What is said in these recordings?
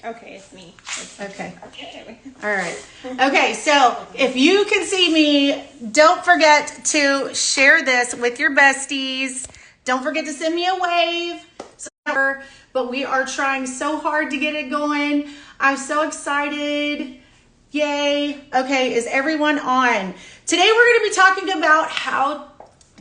Okay, it's me. Okay. Okay. All right. Okay, so if you can see me, don't forget to share this with your besties. Don't forget to send me a wave. But we are trying so hard to get it going. I'm so excited. Yay. Okay, is everyone on? Today we're going to be talking about how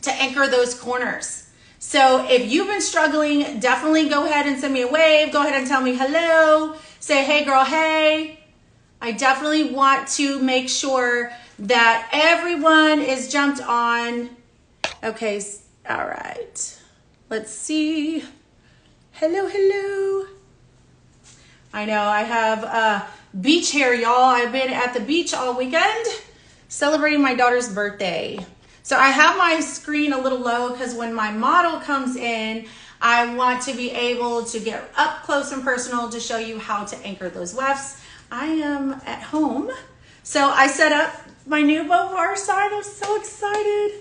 to anchor those corners. So if you've been struggling, definitely go ahead and send me a wave. Go ahead and tell me hello. Say, hey girl, hey. I definitely want to make sure that everyone is jumped on. Okay, all right. Let's see. Hello, hello. I know I have beach hair, y'all. I've been at the beach all weekend celebrating my daughter's birthday. So I have my screen a little low because when my model comes in, I want to be able to get up close and personal to show you how to anchor those wefts. I am at home. So I set up my new Beauvoir sign. I'm so excited.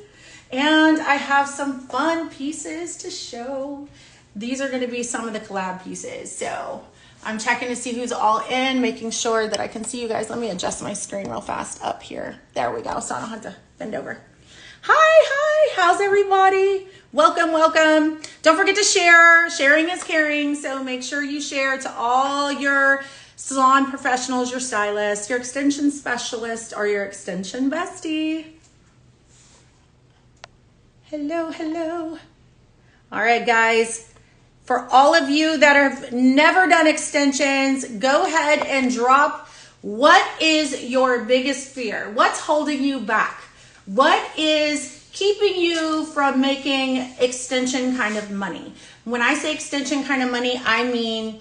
And I have some fun pieces to show. These are going to be some of the collab pieces. So I'm checking to see who's all in, making sure that I can see you guys. Let me adjust my screen real fast up here. There we go. So I don't have to bend over. Hi, how's everybody? Welcome, welcome. Don't forget to share. Sharing is caring, so make sure you share to all your salon professionals, your stylist, your extension specialist, or your extension bestie. Hello, hello. All right, guys. For all of you that have never done extensions, go ahead and drop what is your biggest fear? What's holding you back? What is keeping you from making extension kind of money? When I say extension kind of money, I mean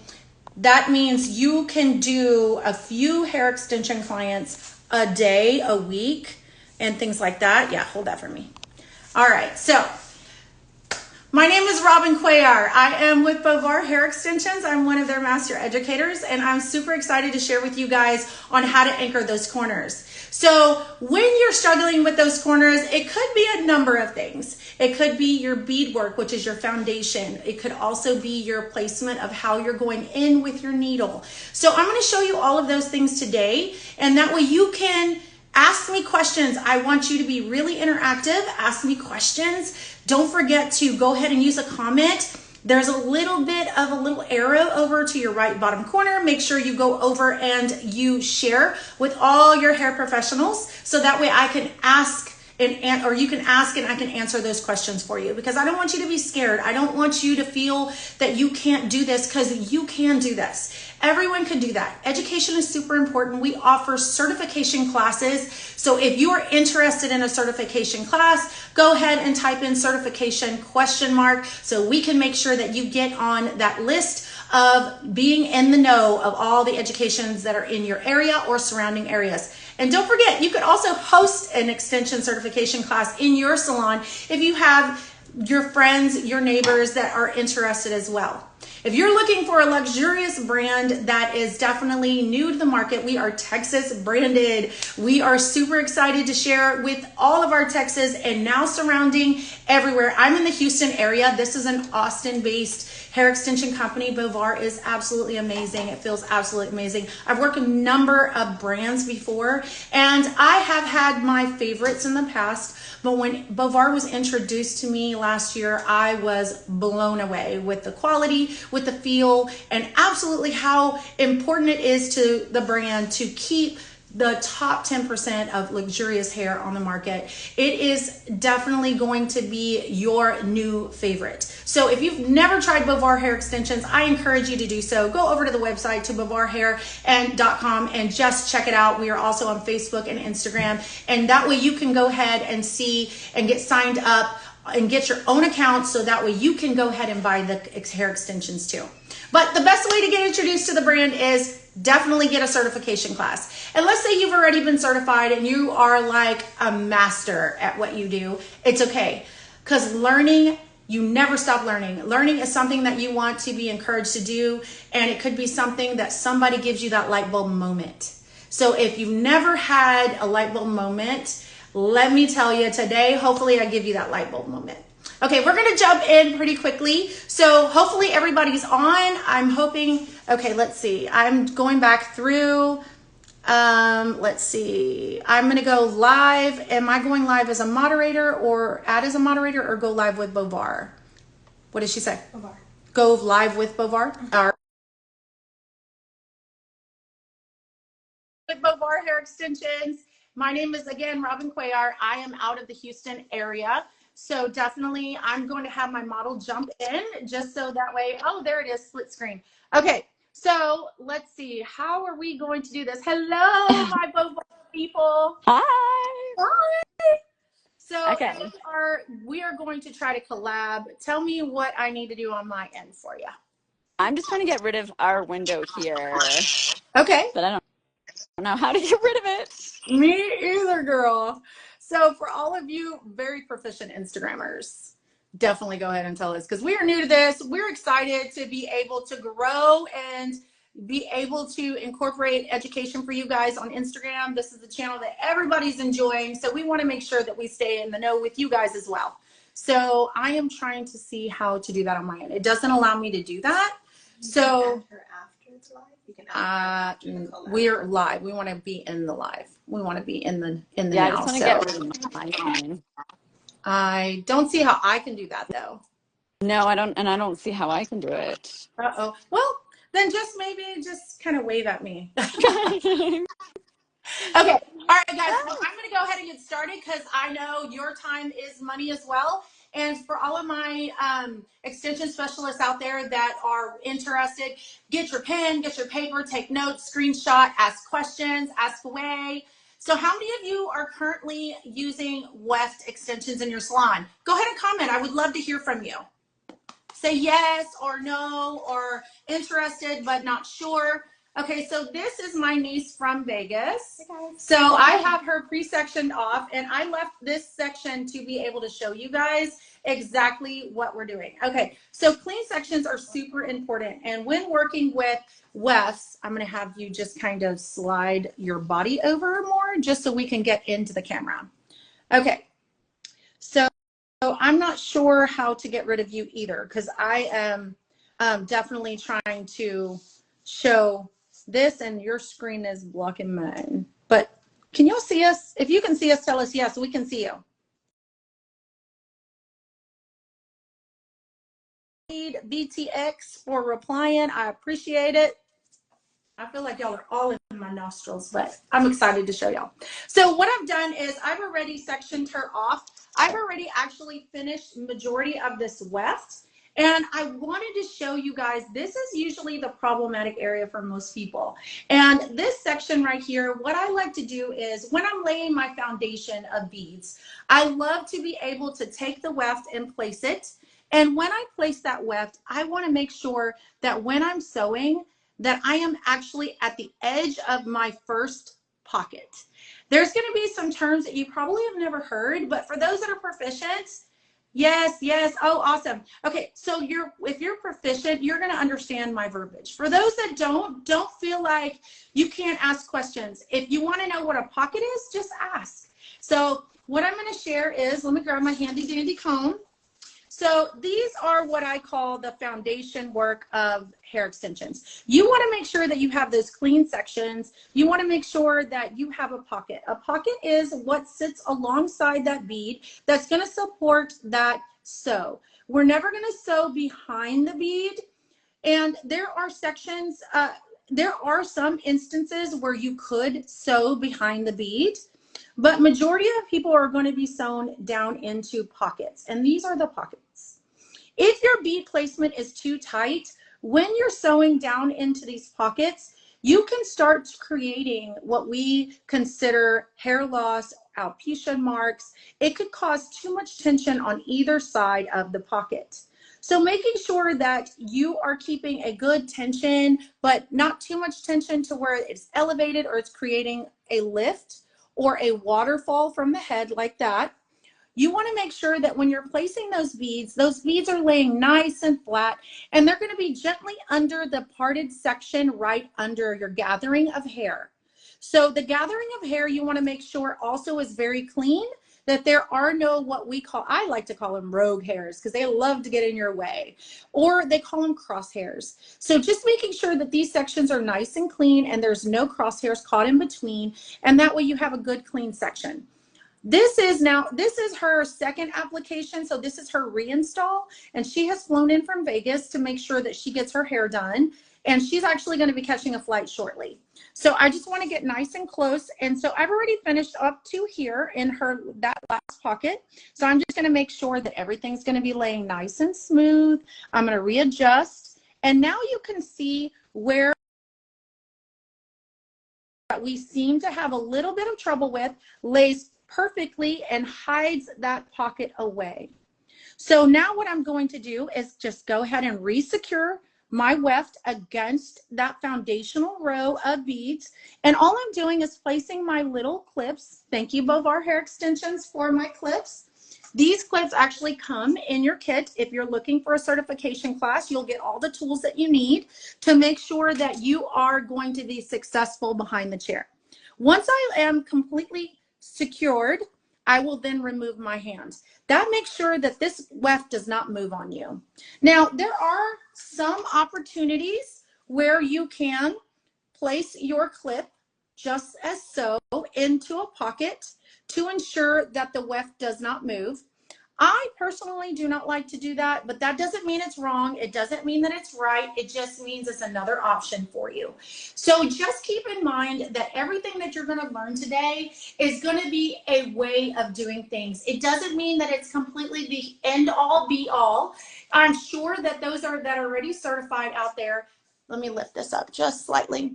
that means you can do a few hair extension clients a day, a week, and things like that. Yeah, hold that for me. All right, so my name is Robin Cuellar. I am with Beauvoir Hair Extensions. I'm one of their master educators, and I'm super excited to share with you guys on how to anchor those corners. So when you're struggling with those corners, it could be a number of things. It could be your beadwork, which is your foundation. It could also be your placement of how you're going in with your needle. So I'm going to show you all of those things today, and that way you can ask me questions. I want you to be really interactive. Ask me questions. Don't forget to go ahead and use a comment. There's a little bit of a little arrow over to your right bottom corner. Make sure you go over and you share with all your hair professionals so that way I can ask or you can ask and I can answer those questions for you, because I don't want you to be scared. I don't want you to feel that you can't do this, because you can do this. Everyone can do that. Education is super important. We offer certification classes. So if you are interested in a certification class, go ahead and type in certification ? So we can make sure that you get on that list of being in the know of all the educations that are in your area or surrounding areas. And don't forget, you could also host an extension certification class in your salon if you have your friends, your neighbors that are interested as well. If you're looking for a luxurious brand that is definitely new to the market, we are Texas branded. We are super excited to share with all of our Texas and now surrounding everywhere. I'm in the Houston area. This is an Austin-based hair extension company. Beauvoir is absolutely amazing. It feels absolutely amazing. I've worked with a number of brands before, and I have had my favorites in the past. But when Beauvoir was introduced to me last year, I was blown away with the quality, with the feel, and absolutely how important it is to the brand to keep the top 10% of luxurious hair on the market. It is definitely going to be your new favorite. So if you've never tried Beauvoir hair extensions, I encourage you to do so. Go over to the website to beauvoirhair.com and just check it out. We are also on Facebook and Instagram, and that way you can go ahead and see and get signed up and get your own account, so that way you can go ahead and buy the hair extensions too. But the best way to get introduced to the brand is definitely get a certification class. And let's say you've already been certified and you are like a master at what you do. It's okay, because learning, you never stop learning. Learning is something that you want to be encouraged to do, and it could be something that somebody gives you that light bulb moment. So if you've never had a light bulb moment, let me tell you today, hopefully I give you that light bulb moment. Okay, we're gonna jump in pretty quickly. So hopefully everybody's on. I'm hoping, okay, let's see. I'm going back through. Let's see. I'm gonna go live. Am I going live as a moderator or add as a moderator or go live with Beauvoir? What did she say? Beauvoir. Go live with Beauvoir? With Beauvoir Hair Extensions. My name is again Robin Cuellar. I am out of the Houston area. So definitely I'm going to have my model jump in just so that way. Oh, there it is, split screen. Okay, so let's see. How are we going to do this? Hello, my Beauvoir people. Hi. Hi. So Okay. we are going to try to collab. Tell me what I need to do on my end for you. I'm just trying to get rid of our window here, Okay. but I don't know how to get rid of it. Me either, girl. So for all of you very proficient Instagrammers, definitely go ahead and tell us because we are new to this. We're excited to be able to grow and be able to incorporate education for you guys on Instagram. This is the channel that everybody's enjoying. So we want to make sure that we stay in the know with you guys as well. So I am trying to see how to do that on my end. It doesn't allow me to do that. So we're live. We want to be in the live. We want to be in the Yeah, now. I just want to get rid of my screen. I don't see how I can do that though. No, I don't, and I don't see how I can do it. Uh-oh. Well, then just kind of wave at me. Okay. All right, guys. Well, I'm going to go ahead and get started because I know your time is money as well. And for all of my extension specialists out there that are interested, get your pen, get your paper, take notes, screenshot, ask questions, ask away. So how many of you are currently using weft extensions in your salon? Go ahead and comment. I would love to hear from you. Say yes or no or interested but not sure. Okay, so this is my niece from Vegas. So I have her pre-sectioned off and I left this section to be able to show you guys exactly what we're doing. Okay, so clean sections are super important. And when working with wefts, I'm gonna have you just kind of slide your body over more just so we can get into the camera. Okay, so I'm not sure how to get rid of you either because I am definitely trying to show this and your screen is blocking mine. But can y'all see us? If you can see us, tell us yes, we can see you. BTX for replying. I appreciate it. I feel like y'all are all in my nostrils, but I'm excited to show y'all. So what I've done is I've already sectioned her off. I've already actually finished majority of this weft. And I wanted to show you guys, this is usually the problematic area for most people. And this section right here, what I like to do is when I'm laying my foundation of beads, I love to be able to take the weft and place it. And when I place that weft, I want to make sure that when I'm sewing, that I am actually at the edge of my first pocket. There's going to be some terms that you probably have never heard, but for those that are proficient, yes, yes. Oh, awesome. Okay, so if you're proficient, you're going to understand my verbiage. For those that don't feel like you can't ask questions. If you want to know what a pocket is, just ask. So what I'm going to share is, let me grab my handy dandy comb. So these are what I call the foundation work of hair extensions. You want to make sure that you have those clean sections. You want to make sure that you have a pocket. A pocket is what sits alongside that bead that's going to support that sew. We're never going to sew behind the bead. And there are sections, there are some instances where you could sew behind the bead. But majority of people are going to be sewn down into pockets, and these are the pockets. If your bead placement is too tight, when you're sewing down into these pockets, you can start creating what we consider hair loss, alopecia marks. It could cause too much tension on either side of the pocket. So making sure that you are keeping a good tension, but not too much tension to where it's elevated or it's creating a lift or a waterfall from the head like that. You want to make sure that when you're placing those beads are laying nice and flat, and they're going to be gently under the parted section right under your gathering of hair. So the gathering of hair, you want to make sure also is very clean that there are no, what we call, I like to call them rogue hairs because they love to get in your way, or they call them crosshairs. So just making sure that these sections are nice and clean and there's no crosshairs caught in between. And that way you have a good clean section. This is her second application. So this is her reinstall, and she has flown in from Vegas to make sure that she gets her hair done. And she's actually going to be catching a flight shortly. So I just want to get nice and close. And so I've already finished up to here in that last pocket. So I'm just going to make sure that everything's going to be laying nice and smooth. I'm going to readjust. And now you can see where we seem to have a little bit of trouble with lays perfectly and hides that pocket away. So now what I'm going to do is just go ahead and resecure my weft against that foundational row of beads. And all I'm doing is placing my little clips. Thank you, Beauvoir Hair Extensions, for my clips. These clips actually come in your kit. If you're looking for a certification class, you'll get all the tools that you need to make sure that you are going to be successful behind the chair. Once I am completely secured, I will then remove my hand. That makes sure that this weft does not move on you. Now, there are some opportunities where you can place your clip just as so into a pocket to ensure that the weft does not move. I personally do not like to do that, but that doesn't mean it's wrong. It doesn't mean that it's right. It just means it's another option for you. So just keep in mind that everything that you're going to learn today is going to be a way of doing things. It doesn't mean that it's completely the end all be all. I'm sure that those that are already certified out there, let me lift this up just slightly.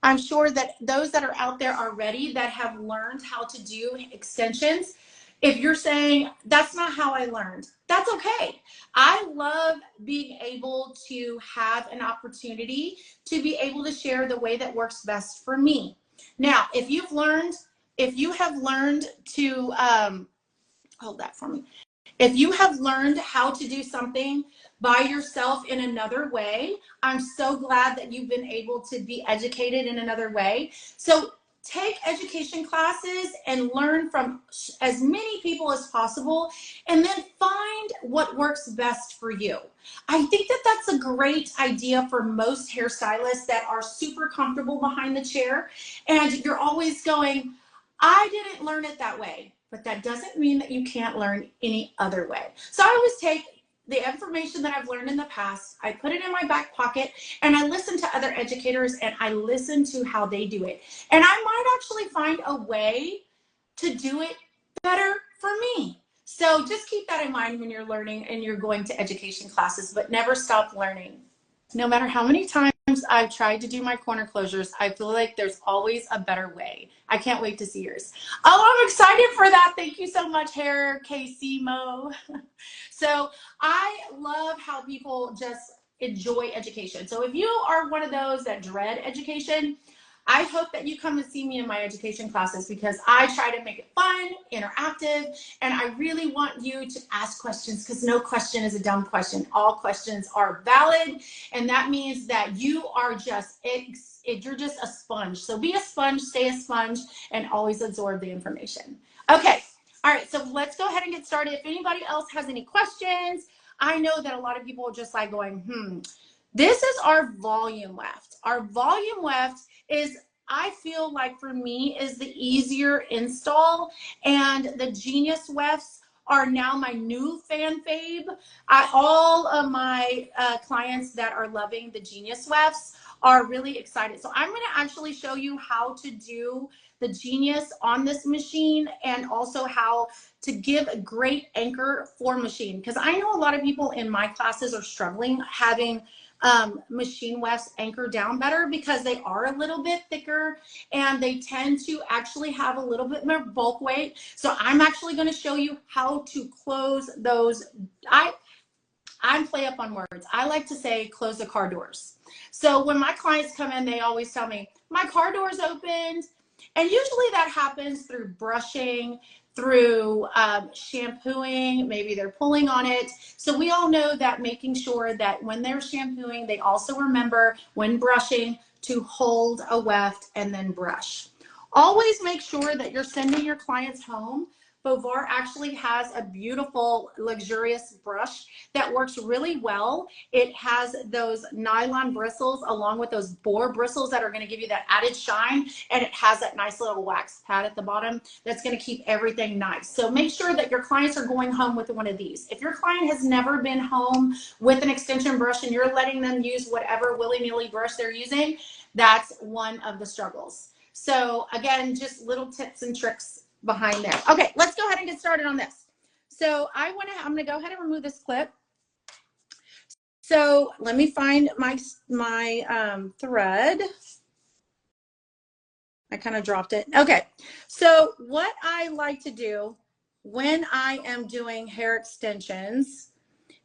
I'm sure that those that are out there already that have learned how to do extensions, if you're saying, that's not how I learned, that's okay. I love being able to have an opportunity to be able to share the way that works best for me. Now, if you have learned to, hold that for me. If you have learned how to do something by yourself in another way, I'm so glad that you've been able to be educated in another way. So take education classes and learn from as many people as possible, and then find what works best for you. I think that that's a great idea for most hairstylists that are super comfortable behind the chair, and you're always going, I didn't learn it that way. But that doesn't mean that you can't learn any other way. So I always take the information that I've learned in the past, I put it in my back pocket, and I listen to other educators and I listen to how they do it. And I might actually find a way to do it better for me. So just keep that in mind when you're learning and you're going to education classes, but never stop learning. No matter how many times I've tried to do my corner closures, I feel like there's always a better way. I can't wait to see yours. Oh, I'm excited for that. Thank you so much, Hair KC Mo. So I love how people just enjoy education. So if you are one of those that dread education, I hope that you come to see me in my education classes, because I try to make it fun, interactive, and I really want you to ask questions, because no question is a dumb question. All questions are valid, and that means that you are you're just a sponge. So be a sponge, stay a sponge, and always absorb the information. Okay, all right, so let's go ahead and get started. If anybody else has any questions, I know that a lot of people are just like going, This is our volume weft. Our volume weft is, I feel like for me, is the easier install, and the Genius wefts are now my new fan fave. All of my clients that are loving the Genius wefts are really excited. So I'm going to actually show you how to do the Genius on this machine, and also how to give a great anchor for machine, because I know a lot of people in my classes are struggling having machine wefts anchor down better, because they are a little bit thicker and they tend to actually have a little bit more bulk weight. So I'm actually going to show you how to close those. I play up on words. I like to say close the car doors. So when my clients come in, they always tell me, my car door's opened. And usually that happens through brushing, through shampooing, maybe they're pulling on it. So we all know that making sure that when they're shampooing, they also remember when brushing to hold a weft and then brush. Always make sure that you're sending your clients home Beauvoir actually has a beautiful, luxurious brush that works really well. It has those nylon bristles along with those boar bristles that are going to give you that added shine. And it has that nice little wax pad at the bottom that's going to keep everything nice. So make sure that your clients are going home with one of these. If your client has never been home with an extension brush and you're letting them use whatever willy-nilly brush they're using, that's one of the struggles. So again, just little tips and tricks behind there. Okay, let's go ahead and get started on this. So I'm going to go ahead and remove this clip. So let me find my thread. I kind of dropped it. Okay, so what I like to do when I am doing hair extensions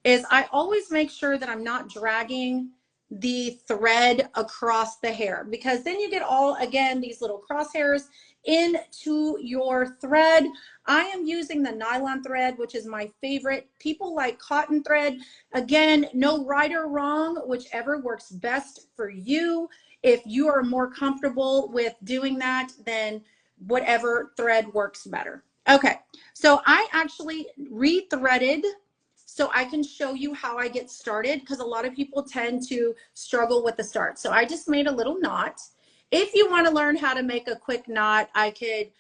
is I always make sure that I'm not dragging the thread across the hair, because then you get all, again, these little crosshairs into your thread. I am using the nylon thread, which is my favorite. People like cotton thread. Again, no right or wrong, whichever works best for you. If you are more comfortable with doing that, then whatever thread works better. Okay, so I actually re-threaded so I can show you how I get started, because a lot of people tend to struggle with the start. So I just made a little knot. If you want to learn how to make a quick knot, I could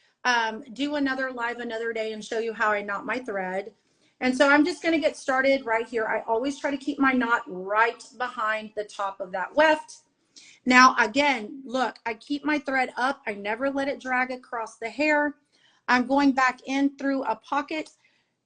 do another live another day and show you how I knot my thread. And so I'm just going to get started right here. I always try to keep my knot right behind the top of that weft. Now, again, look, I keep my thread up. I never let it drag across the hair. I'm going back in through a pocket.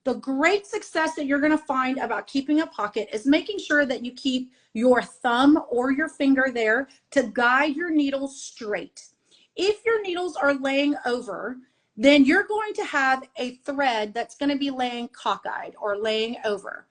The great success that you're going to find about keeping a pocket is making sure that you keep your thumb or your finger there to guide your needles straight. If your needles are laying over, then you're going to have a thread that's going to be laying cockeyed or laying over.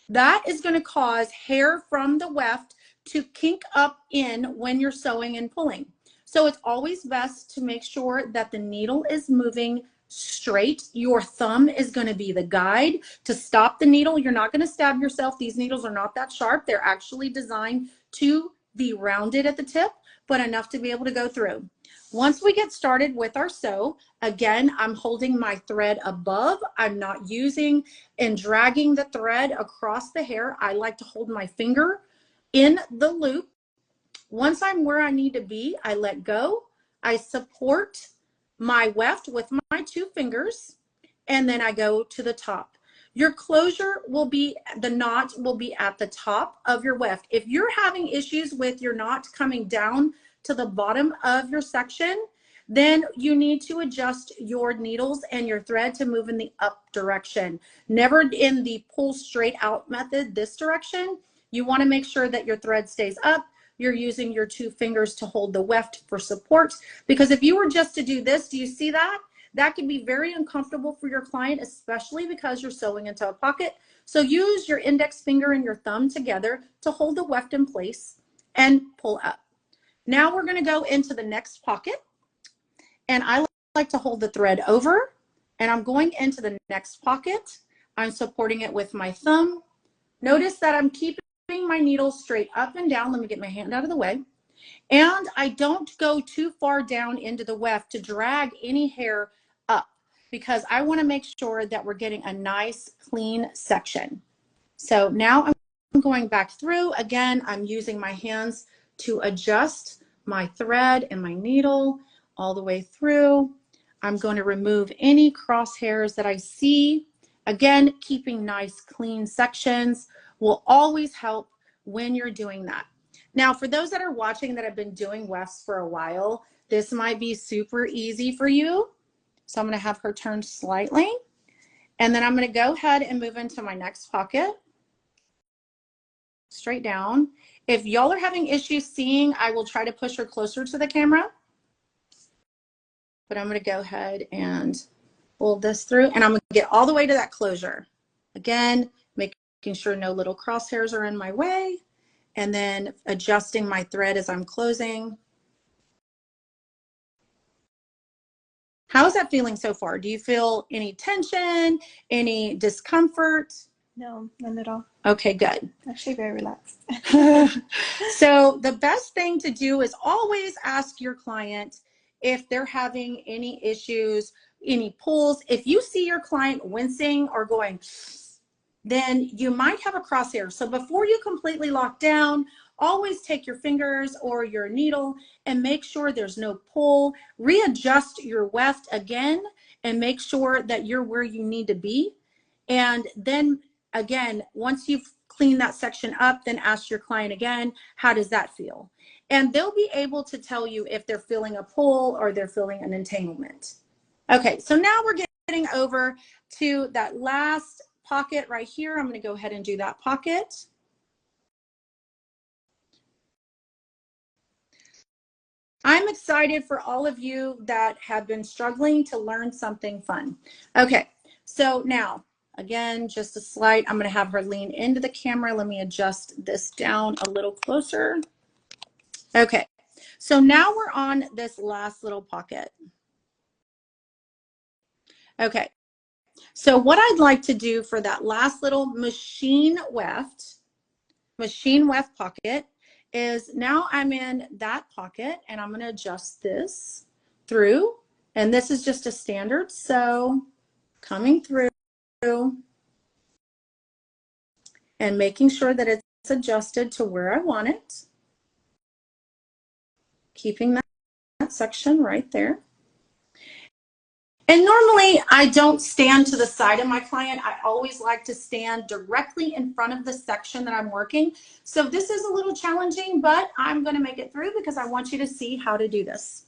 That is going to cause hair from the weft to kink up in when you're sewing and pulling. So it's always best to make sure that the needle is moving straight. Your thumb is going to be the guide to stop the needle. You're not going to stab yourself. These needles are not that sharp. They're actually designed to be rounded at the tip, but enough to be able to go through. Once we get started with our sew, again, I'm holding my thread above. I'm not using and dragging the thread across the hair. I like to hold my finger in the loop. Once I'm where I need to be, I let go. I support my weft with my two fingers, and then I go to the top. Your closure will be, the knot will be at the top of your weft. If you're having issues with your knot coming down to the bottom of your section, then you need to adjust your needles and your thread to move in the up direction. Never in the pull straight out method, this direction. You want to make sure that your thread stays up. You're using your two fingers to hold the weft for support, because if you were just to do this, do you see that? That can be very uncomfortable for your client, especially because you're sewing into a pocket. So use your index finger and your thumb together to hold the weft in place and pull up. Now we're going to go into the next pocket, and I like to hold the thread over, and I'm going into the next pocket. I'm supporting it with my thumb. Notice that I'm keeping my needle straight up and down. Let me get my hand out of the way. And I don't go too far down into the weft to drag any hair up, because I want to make sure that we're getting a nice clean section. So now I'm going back through. Again, I'm using my hands to adjust my thread and my needle all the way through. I'm going to remove any crosshairs that I see. Again, keeping nice clean sections will always help when you're doing that. Now, for those that are watching that have been doing wefts for a while, this might be super easy for you. So I'm going to have her turn slightly, and then I'm going to go ahead and move into my next pocket. Straight down. If y'all are having issues seeing, I will try to push her closer to the camera. But I'm going to go ahead and pull this through, and I'm going to get all the way to that closure. Again, making sure no little crosshairs are in my way, and then adjusting my thread as I'm closing. How is that feeling so far? Do you feel any tension, any discomfort? No, none at all. Okay, good. Actually very relaxed. So the best thing to do is always ask your client if they're having any issues, any pulls. If you see your client wincing or going, then you might have a crosshair. So before you completely lock down, always take your fingers or your needle and make sure there's no pull. Readjust your weft again and make sure that you're where you need to be. And then again, once you've cleaned that section up, then ask your client again, how does that feel? And they'll be able to tell you if they're feeling a pull or they're feeling an entanglement. Okay, so now we're getting over to that last pocket right here. I'm going to go ahead and do that pocket. I'm excited for all of you that have been struggling to learn something fun. Okay, so now, again, just a slight, I'm going to have her lean into the camera. Let me adjust this down a little closer. Okay, so now we're on this last little pocket. Okay, so what I'd like to do for that last little machine weft pocket is now I'm in that pocket and I'm going to adjust this through, and this is just a standard sew coming through and making sure that it's adjusted to where I want it, keeping that section right there. And normally I don't stand to the side of my client. I always like to stand directly in front of the section that I'm working. So this is a little challenging, but I'm going to make it through because I want you to see how to do this.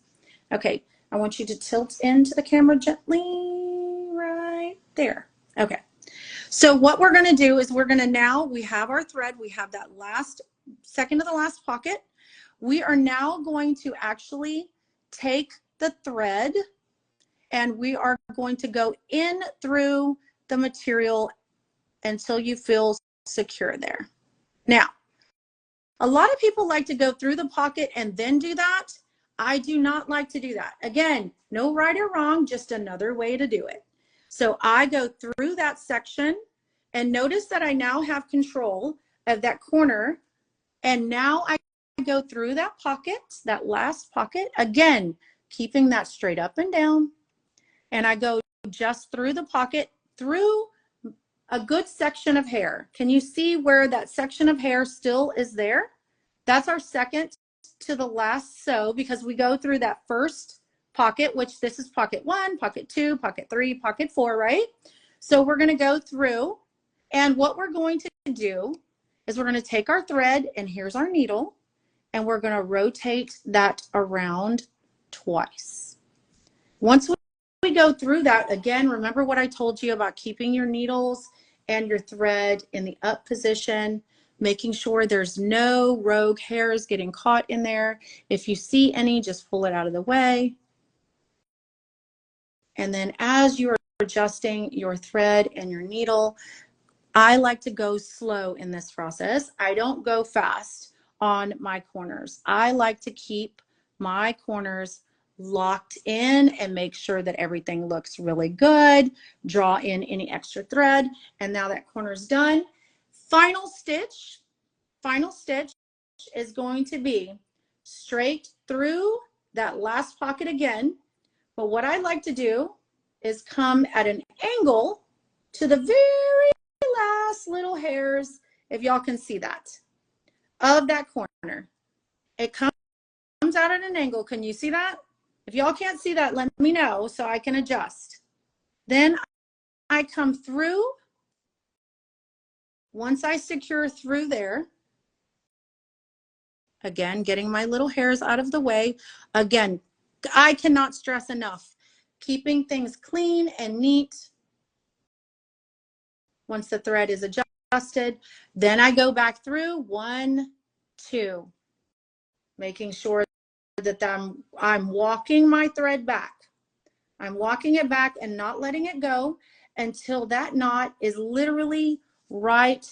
Okay, I want you to tilt into the camera gently right there. Okay, so what we're going to do is we're going to now, we have our thread, we have that last second of the last pocket. We are now going to actually take the thread and we are going to go in through the material until you feel secure there. Now, a lot of people like to go through the pocket and then do that. I do not like to do that. Again, no right or wrong, just another way to do it. So I go through that section and notice that I now have control of that corner. And now I go through that pocket, that last pocket, again, keeping that straight up and down. And I go just through the pocket, through a good section of hair. Can you see where that section of hair still is there? That's our second to the last sew because we go through that first pocket, which this is pocket 1, pocket 2, pocket 3, pocket 4, right? So we're going to go through, and what we're going to do is we're going to take our thread, and here's our needle, and we're going to rotate that around twice. Once we go through that, again, remember what I told you about keeping your needles and your thread in the up position, making sure there's no rogue hairs getting caught in there. If you see any, just pull it out of the way. And then as you are adjusting your thread and your needle, I like to go slow in this process. I don't go fast on my corners. I like to keep my corners locked in and make sure that everything looks really good. Draw in any extra thread. And now that corner's done. Final stitch is going to be straight through that last pocket again. But what I like to do is come at an angle to the very last little hairs, if y'all can see that, of that corner. It comes out at an angle. Can you see that? If y'all can't see that, let me know so I can adjust. Then I come through. Once I secure through there, again, getting my little hairs out of the way. Again, I cannot stress enough, keeping things clean and neat. Once the thread is adjusted, then I go back through 1, 2, making sure that I'm walking my thread back. I'm walking it back and not letting it go until that knot is literally right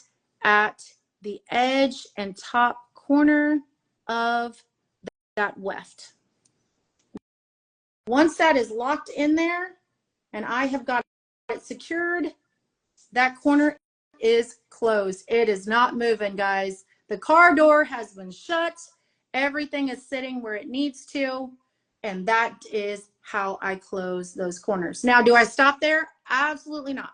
at the edge and top corner of that weft. Once that is locked in there and I have got it secured, that corner is closed. It is not moving, guys. The car door has been shut. Everything is sitting where it needs to. And that is how I close those corners. Now, do I stop there? Absolutely not.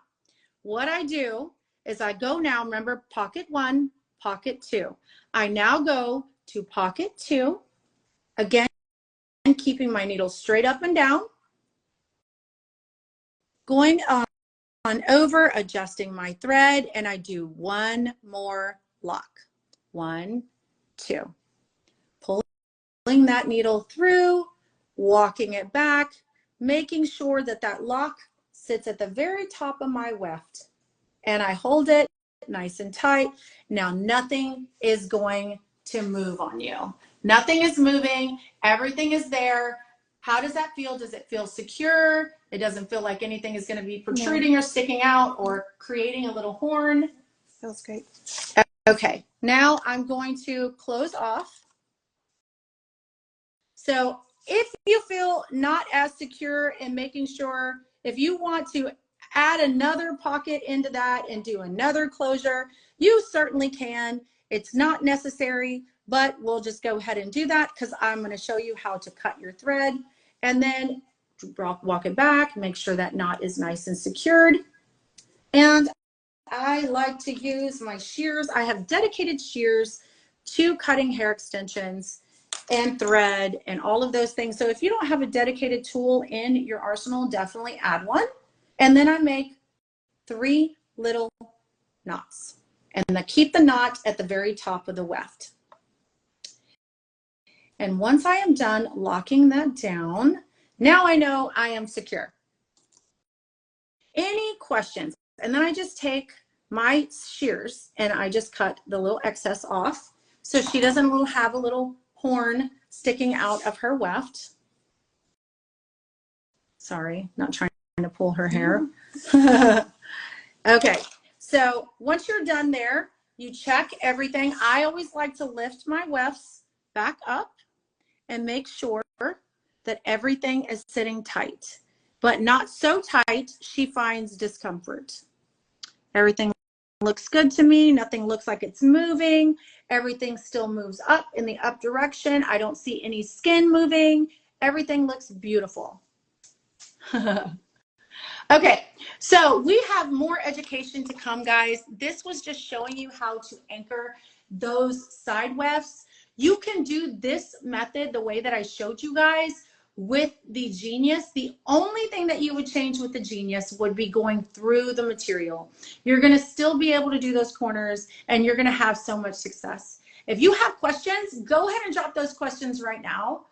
What I do is I go now, remember pocket 1, pocket 2. I now go to pocket 2, again, keeping my needle straight up and down, going on over, adjusting my thread, and I do one more lock. 1, 2. Pulling that needle through, walking it back, making sure that that lock sits at the very top of my weft. And I hold it nice and tight. Now nothing is going to move on you. Nothing is moving. Everything is there. How does that feel? Does it feel secure? It doesn't feel like anything is going to be protruding or sticking out or creating a little horn. Feels great. Okay, now I'm going to close off. So if you feel not as secure in making sure, if you want to add another pocket into that and do another closure, you certainly can. It's not necessary, but we'll just go ahead and do that because I'm going to show you how to cut your thread and then walk it back, make sure that knot is nice and secured. And I like to use my shears. I have dedicated shears to cutting hair extensions and thread and all of those things. So if you don't have a dedicated tool in your arsenal, definitely add one. And then I make 3 little knots. And I keep the knot at the very top of the weft. And once I am done locking that down, now I know I am secure. Any questions? And then I just take my shears and I just cut the little excess off so she doesn't have a little horn sticking out of her weft. Sorry, not trying to pull her hair. Okay, so once you're done there, you check everything. I always like to lift my wefts back up and make sure that everything is sitting tight, but not so tight she finds discomfort. Everything looks good to me. Nothing looks like it's moving. Everything still moves up in the up direction. I don't see any skin moving. Everything looks beautiful. Okay, so we have more education to come, guys. This was just showing you how to anchor those side wefts. You can do this method the way that I showed you guys with the Genius. The only thing that you would change with the Genius would be going through the material. You're going to still be able to do those corners and you're going to have so much success. If you have questions, go ahead and drop those questions right now.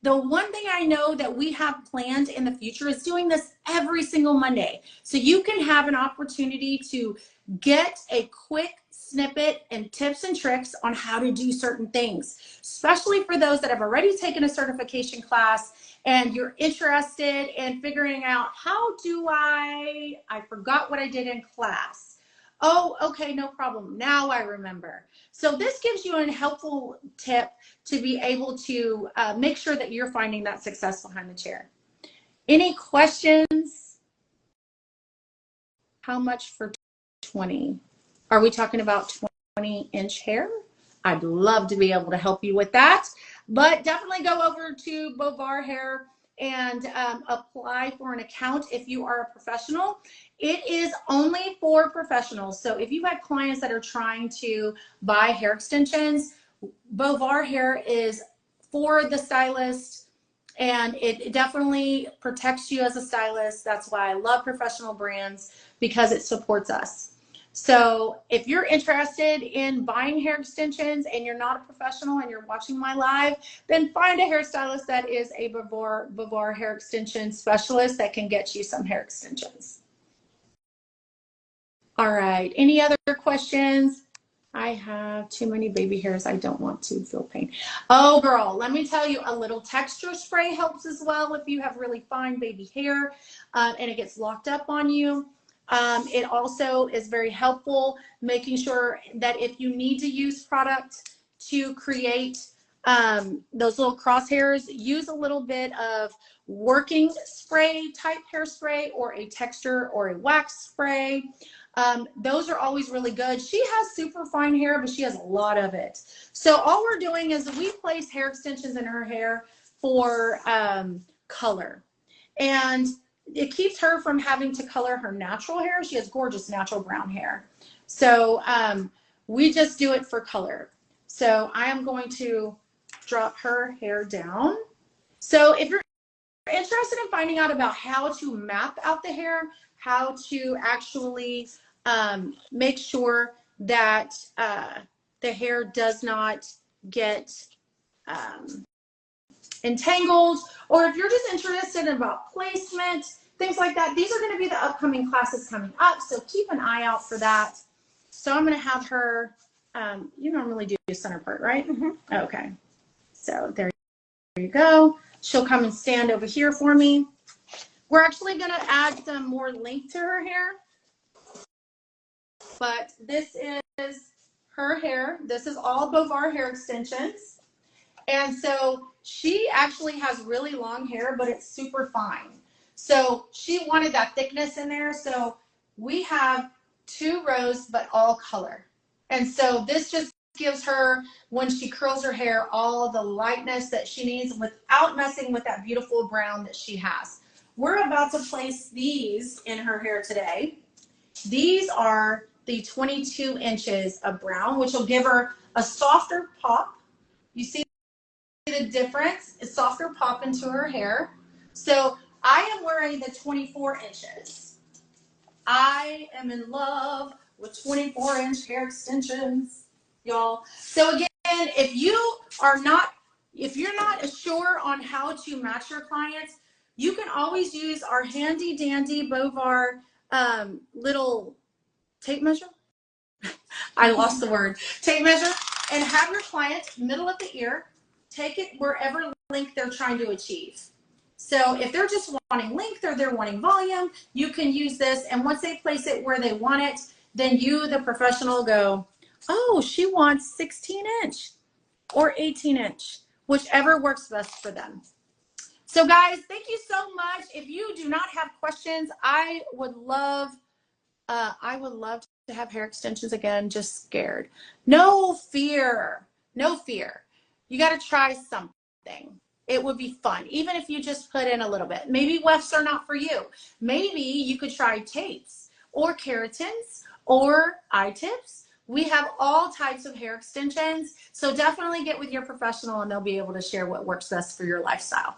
The one thing I know that we have planned in the future is doing this every single Monday. So you can have an opportunity to get a quick snippet and tips and tricks on how to do certain things, especially for those that have already taken a certification class and you're interested in figuring out how do I forgot what I did in class. Oh, okay, no problem. Now I remember. So this gives you a helpful tip to be able to make sure that you're finding that success behind the chair. Any questions? How much for 20? Are we talking about 20-inch hair? I'd love to be able to help you with that, but definitely go over to Beauvoir Hair and apply for an account if you are a professional. It is only for professionals. So if you have clients that are trying to buy hair extensions, Beauvoir Hair is for the stylist, and it definitely protects you as a stylist. That's why I love professional brands, because it supports us. So if you're interested in buying hair extensions and you're not a professional and you're watching my live, then find a hairstylist that is a Beauvoir hair extension specialist that can get you some hair extensions. All right, any other questions? I have too many baby hairs. I don't want to feel pain. Oh, girl, let me tell you, a little texture spray helps as well if you have really fine baby hair and it gets locked up on you. It also is very helpful making sure that if you need to use product to create those little crosshairs, use a little bit of working spray type hairspray or a texture or a wax spray. Those are always really good. She has super fine hair, but she has a lot of it. So all we're doing is we place hair extensions in her hair for color. And it keeps her from having to color her natural hair. She has gorgeous natural brown hair. So we just do it for color. So I am going to drop her hair down. So if you're interested in finding out about how to map out the hair, how to actually make sure that the hair does not get entangled, or if you're just interested in about placement, things like that, these are going to be the upcoming classes coming up, so keep an eye out for that. So I'm going to have her, you normally do center part, right? Mm-hmm. Okay, so there you go. She'll come and stand over here for me. We're actually going to add some more length to her hair, but this is her hair. This is all Beauvoir hair extensions. And so she actually has really long hair, but it's super fine. So she wanted that thickness in there. So we have 2 rows, but all color. And so this just gives her, when she curls her hair, all the lightness that she needs without messing with that beautiful brown that she has. We're about to place these in her hair today. These are the 22 inches of brown, which will give her a softer pop. You see the difference? Is softer pop into her hair. So I am wearing the 24 inches. I am in love with 24-inch hair extensions, y'all. So again, if you're not sure on how to match your clients, you can always use our handy dandy Beauvoir little tape measure. I lost the word. Tape measure, and have your client middle of the ear. Take it wherever length they're trying to achieve. So if they're just wanting length or they're wanting volume, you can use this. And once they place it where they want it, then you, the professional, go, oh, she wants 16-inch or 18-inch, whichever works best for them. So guys, thank you so much. If you do not have questions, I would love to have hair extensions again, just scared. No fear. No fear. You got to try something. It would be fun, even if you just put in a little bit. Maybe wefts are not for you. Maybe you could try tapes or keratins or I-tips. We have all types of hair extensions. So definitely get with your professional and they'll be able to share what works best for your lifestyle.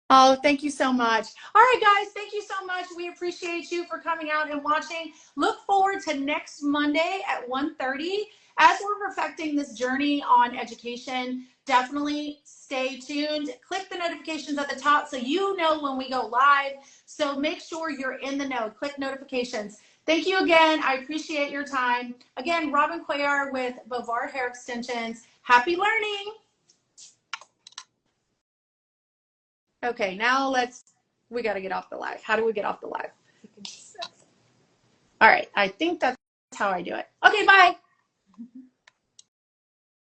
Oh, thank you so much. All right, guys, thank you so much. We appreciate you for coming out and watching. Look forward to next Monday at 1:30. As we're perfecting this journey on education, definitely stay tuned. Click the notifications at the top so you know when we go live. So make sure you're in the know. Click notifications. Thank you again. I appreciate your time. Again, Robin Cuellar with Beauvoir Hair Extensions. Happy learning. Okay, now we got to get off the live. How do we get off the live? All right, I think that's how I do it. Okay, bye.